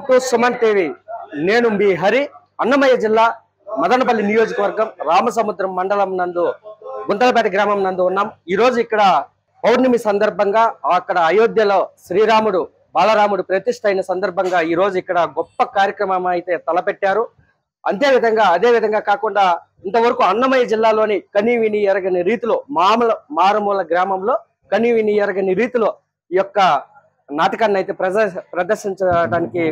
To Suman TV నేను మీ హరి అన్నమయ్య జిల్లా మదనపల్లి నియోజకవర్గం రామసముద్రం మండలం నందు గుంతలపేట గ్రామం నందు ఉన్నాం. ఈ రోజు ఇక్కడ పౌర్ణమి సందర్భంగా అక్కడ అయోధ్యలో శ్రీరాముడు బాలరాముడు ప్రతిష్ఠ అయిన సందర్భంగా ఈ రోజు ఇక్కడ గొప్ప కార్యక్రమం అయితే తలపెట్టారు. అదే విధంగా కాకుండా ఇంతవరకు అన్నమయ్య జిల్లాలోని కనీవిని ఎరగని రీతిలో మారుమూల గ్రామంలో కనీవిని ఎరగని రీతిలో ఈ యొక్క నాటకాన్ని అయితే ప్రదర్శించడానికి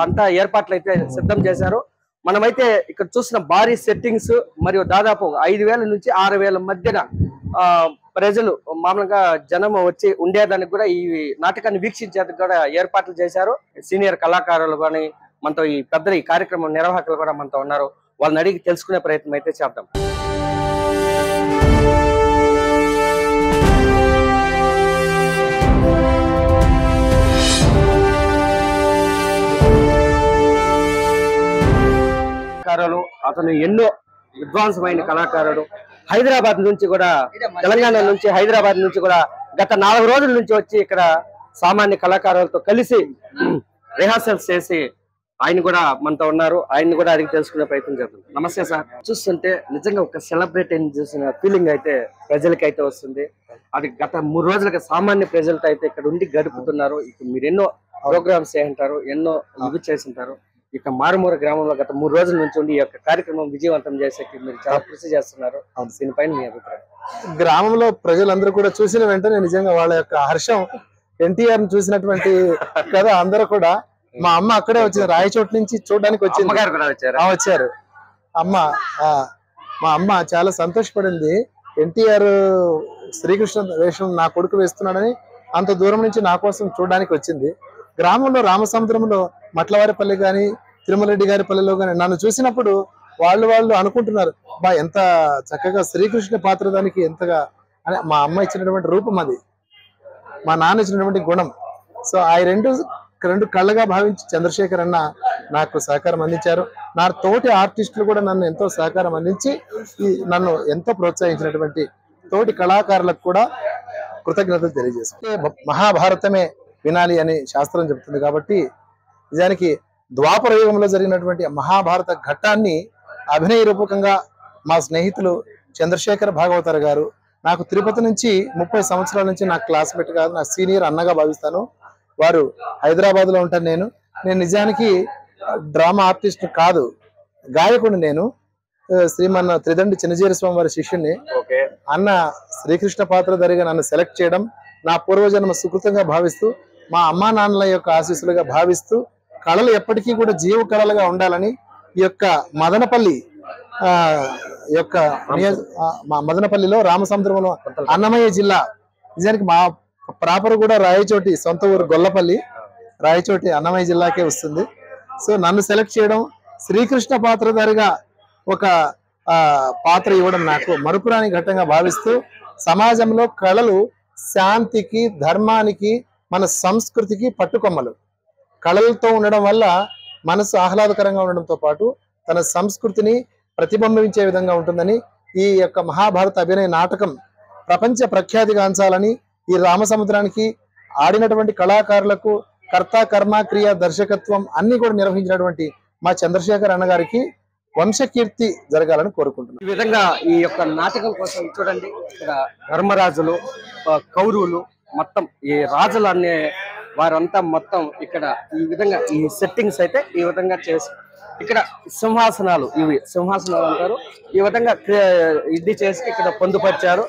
అంతా ఏర్పాట్లు అయితే సిద్ధం చేశారు. మనమైతే ఇక్కడ చూసిన భారీ సెట్టింగ్స్ మరియు దాదాపు 5,000 నుంచి 6,000 మధ్యన ప్రజలు మామూలుగా జనం వచ్చి ఉండేదానికి కూడా ఈ నాటకాన్ని వీక్షించేందుకు కూడా ఏర్పాట్లు చేశారు. సీనియర్ కళాకారులు కానీ మనతో ఈ పెద్ద ఈ కార్యక్రమం నిర్వాహకులు కూడా మనతో ఉన్నారు. వాళ్ళని అడిగి తెలుసుకునే ప్రయత్నం అయితే చేద్దాం. అతను ఎన్నో విద్వాంసమైన కళాకారుడు. హైదరాబాద్ నుంచి కూడా తెలంగాణ నుంచి హైదరాబాద్ నుంచి కూడా గత 4 రోజుల నుంచి వచ్చి ఇక్కడ సామాన్య కళాకారులతో కలిసి రిహార్సల్స్ చేసి ఆయన కూడా మనతో ఉన్నారు. ఆయన్ని కూడా అడిగి తెలుసుకునే ప్రయత్నం చేద్దాం. నమస్తే సార్. చూస్తుంటే నిజంగా ఒక సెలబ్రిటీ చూసిన ఫీలింగ్ అయితే ప్రజలకైతే వస్తుంది. అది గత 3 రోజులుగా సామాన్య ప్రజలతో అయితే ఇక్కడ ఉండి గడుపుతున్నారు. ఇక మీరు ఎన్నో ప్రోగ్రామ్స్ చేయంటారు, ఎన్నో ఇవి చేసింటారు. ఇక మారుమూల గ్రామంలో గత 3 రోజుల నుంచి ఉండి ఈ యొక్క కార్యక్రమం విజయవంతం చేసేకి మీరు చాలా కృషి చేస్తున్నారు. దీనిపైన మీ అభిప్రాయం? గ్రామంలో ప్రజలందరూ కూడా చూసిన వెంటనే నిజంగా వాళ్ళ యొక్క హర్షం ఎన్టీఆర్ చూసినటువంటి కదా. అందరూ కూడా మా అమ్మ అక్కడే వచ్చింది, రాయచోటు నుంచి చూడడానికి వచ్చింది. వచ్చారు అమ్మ. మా అమ్మ చాలా సంతోషపడింది. ఎన్టీఆర్ శ్రీకృష్ణ వేషం నా కొడుకు వేస్తున్నాడని అంత దూరం నుంచి నా కోసం చూడడానికి వచ్చింది. గ్రామంలో రామసముద్రంలో మట్లవారిపల్లి కానీ తిరుమలరెడ్డి గారి పల్లెలో కానీ నన్ను చూసినప్పుడు వాళ్ళు అనుకుంటున్నారు, బా ఎంత చక్కగా శ్రీకృష్ణ పాత్ర దానికి ఎంతగా అని. మా అమ్మ ఇచ్చినటువంటి రూపం అది, మా నాన్న ఇచ్చినటువంటి గుణం. సో ఆ రెండు కళ్ళగా భావించి చంద్రశేఖర్ అన్న నాకు సహకారం అందించారు. నా తోటి ఆర్టిస్టులు కూడా నన్ను ఎంతో సహకారం అందించి నన్ను ఎంతో ప్రోత్సహించినటువంటి తోటి కళాకారులకు కూడా కృతజ్ఞతలు తెలియజేస్తాను. మహాభారతమే వినాలి అని శాస్త్రం చెబుతుంది కాబట్టి నిజానికి ద్వాపర యుగంలో జరిగినటువంటి మహాభారత ఘట్టాన్ని అభినయ రూపకంగా మా స్నేహితులు చంద్రశేఖర్ భాగవతర్ గారు, నాకు తిరుపతి నుంచి 30 సంవత్సరాల నుంచి నా క్లాస్మేట్ కాదు, నా సీనియర్ అన్నగా భావిస్తాను. వారు హైదరాబాద్ లో ఉంటాను. నేను నిజానికి డ్రామా ఆర్టిస్ట్ కాదు, గాయకుడు. నేను శ్రీమన్ త్రిదండి చిన్నజీర స్వామి వారి శిష్యుని. అన్న శ్రీకృష్ణ పాత్రధారిగా నన్ను సెలెక్ట్ చేయడం నా పూర్వజన్మ సుకృతంగా భావిస్తూ, మా అమ్మా నాన్నల యొక్క ఆశీస్సులుగా భావిస్తూ, కళలు ఎప్పటికీ కూడా జీవ కళలుగా ఉండాలని ఈ యొక్క మదనపల్లి మదనపల్లిలో రామసముద్రంలో అన్నమయ్య జిల్లా, నిజానికి మా ప్రాపర్ కూడా రాయచోటి, సొంత ఊరు గొల్లపల్లి, రాయచోటి అన్నమయ్య జిల్లాకే వస్తుంది. సో నన్ను సెలెక్ట్ చేయడం, శ్రీకృష్ణ పాత్రధారిగా ఒక పాత్ర ఇవ్వడం నాకు మరుపురాని ఘట్టంగా భావిస్తూ, సమాజంలో కళలు శాంతికి, ధర్మానికి, మన సంస్కృతికి పట్టుకొమ్మలు. కళలతో ఉండడం వల్ల మనసు ఆహ్లాదకరంగా ఉండడంతో పాటు తన సంస్కృతిని ప్రతిబింబించే విధంగా ఉంటుందని ఈ యొక్క మహాభారత అభినయ నాటకం ప్రపంచ ప్రఖ్యాతిగాంచాలని ఈ రామసముద్రానికి ఆడినటువంటి కళాకారులకు కర్త కర్మ క్రియ దర్శకత్వం అన్ని కూడా నిర్వహించినటువంటి మా చంద్రశేఖర్ అన్నగారికి వంశకీర్తి జరగాలని కోరుకుంటున్నాను. ఈ విధంగా ఈ యొక్క నాటకం కోసం చూడండి, ఇక్కడ ధర్మరాజులు, కౌరవులు, మొత్తం ఈ రాజులు అనే వారంతా మొత్తం ఇక్కడ ఈ విధంగా ఈ సెట్టింగ్స్ అయితే ఈ విధంగా చేసి, ఇక్కడ సింహాసనాలు, ఇవి సింహాసనాలు అంటారు, ఈ విధంగా ఇది చేసి ఇక్కడ పొందుపరిచారు.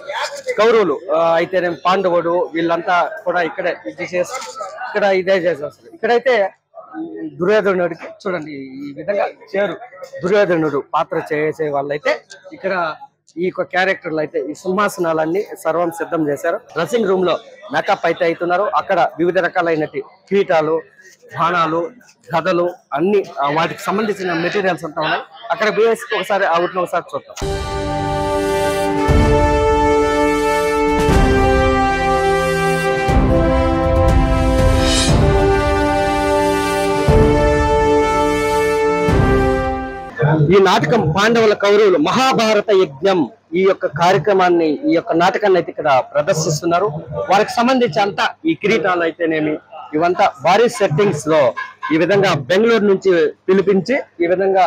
కౌరవులు అయితేనే పాండవుడు వీళ్ళంతా కూడా ఇక్కడే ఇది చేసి ఇక్కడ ఇదే చేసేస్తారు. ఇక్కడైతే దుర్యోధనుడికి చూడండి ఈ విధంగా దుర్యోధనుడు పాత్ర చేసే వాళ్ళైతే ఇక్కడ ఈ క్యారెక్టర్లు అయితే ఈ సింహాసనాలన్నీ సర్వం సిద్ధం చేశారు. డ్రెస్సింగ్ రూమ్ లో మేకప్ అయితే అవుతున్నారు. అక్కడ వివిధ రకాలైన కీటాలు, బాణాలు, గదలు అన్ని వాటికి సంబంధించిన మెటీరియల్స్ అంతా ఉన్నాయి. అక్కడ బేసిక్ ఒకసారి అవుట్ని ఒకసారి చూద్దాం. ఈ నాటకం పాండవుల కౌరవులు మహాభారత యజ్ఞం ఈ యొక్క కార్యక్రమాన్ని ఈ యొక్క నాటకాన్ని అయితే ఇక్కడ ప్రదర్శిస్తున్నారు. వారికి సంబంధించి అంతా ఈ కిరీటాలు అయితేనేమి ఇవంతా భారీ సెట్టింగ్స్ లో ఈ విధంగా బెంగళూరు నుంచి పిలిపించి ఈ విధంగా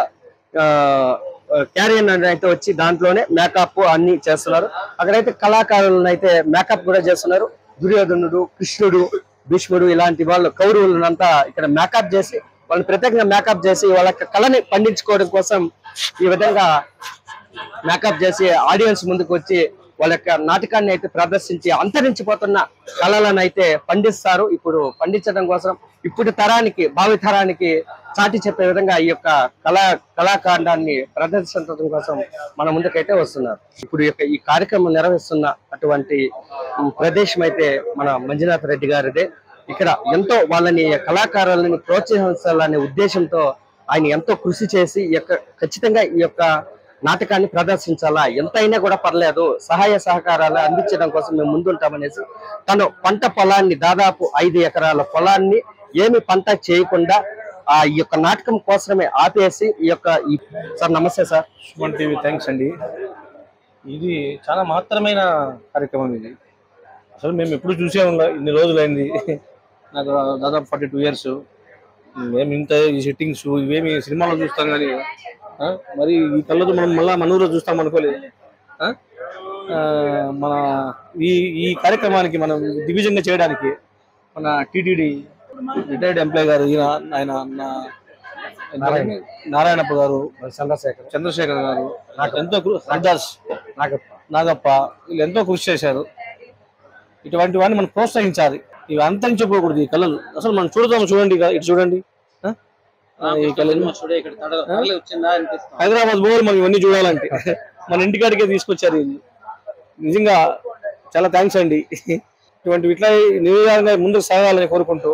క్యారియన్ అయితే వచ్చి దాంట్లోనే మేకప్ అన్ని చేస్తున్నారు. అక్కడైతే కళాకారులను అయితే మేకప్ కూడా చేస్తున్నారు. దుర్యోధనుడు, కృష్ణుడు, భీష్ముడు ఇలాంటి వాళ్ళు కౌరవులనంతా ఇక్కడ మేకప్ చేసి వాళ్ళని ప్రత్యేకంగా మేకప్ చేసి వాళ్ళ కళని పండించుకోవడం కోసం ఈ విధంగా మేకప్ చేసి ఆడియన్స్ ముందుకు వచ్చి వాళ్ళ యొక్క నాటకాన్ని అయితే ప్రదర్శించి అంతరించిపోతున్న కళలను అయితే పండిస్తారు. ఇప్పుడు పండించడం కోసం ఇప్పుడు తరానికి భావి తరానికి చాటి చెప్పే విధంగా ఈ యొక్క కళాకాండాన్ని ప్రదర్శించడం కోసం మన ముందుకైతే వస్తున్నారు. ఇప్పుడు ఈ కార్యక్రమం నిర్వహిస్తున్న అటువంటి ప్రదేశం అయితే మన మంజునాథ్ రెడ్డి గారిదే. ఇక్కడ ఎంతో వాళ్ళని కళాకారులని ప్రోత్సహించాలనే ఉద్దేశంతో ఆయన ఎంతో కృషి చేసి ఖచ్చితంగా ఈ యొక్క నాటకాన్ని ప్రదర్శించాలా, ఎంతైనా కూడా పర్లేదు, సహాయ సహకారాలు అందించడం కోసం మేము ముందుంటామనేసి తను పంట పొలాన్ని దాదాపు 5 ఎకరాల పొలాన్ని ఏమి పంట చేయకుండా ఈ యొక్క నాటకం కోసమే ఆపేసి సార్ నమస్తే సార్. సుమన్ టీవీ థ్యాంక్స్ అండి. ఇది చాలా మహత్తరమైన కార్యక్రమం. ఇది అసలు మేము ఎప్పుడు చూసే ఉన్నాం, ఇన్ని రోజులైంది. నాకు దాదాపు 42 years. మేము ఇంత ఈ సెట్టింగ్స్ ఇవేమి సినిమాలో చూస్తాం కానీ మరి ఈ కళ్ళతో మనం మళ్ళీ మన ఊళ్ళో చూస్తాం అనుకోలేదు. మన ఈ కార్యక్రమానికి మనం దిగ్విజయంగా చేయడానికి మన టీటీడీ రిటైర్డ్ ఎంప్లాయీ గారు, ఆయన నారాయణప్ప గారు, చంద్రశేఖర్ గారు, ఎంతో హరిదాస్, నాగప్ప వీళ్ళు ఎంతో కృషి చేశారు. ఇటువంటి వాడిని మనం ప్రోత్సహించాలి. ఇవి అంతరించిపోకూడదు. ఈ కళలు అసలు మనం చూడతాము. చూడండి, ఇటు చూడండి. హైదరాబాద్ పోవాలి మనం ఇవన్నీ చూడాలంటే. మన ఇంటికాడికే తీసుకొచ్చారు. ఇది నిజంగా చాలా థ్యాంక్స్ అండి. ఇట్లా నివేదంగా ముందుకు సాగాలని కోరుకుంటూ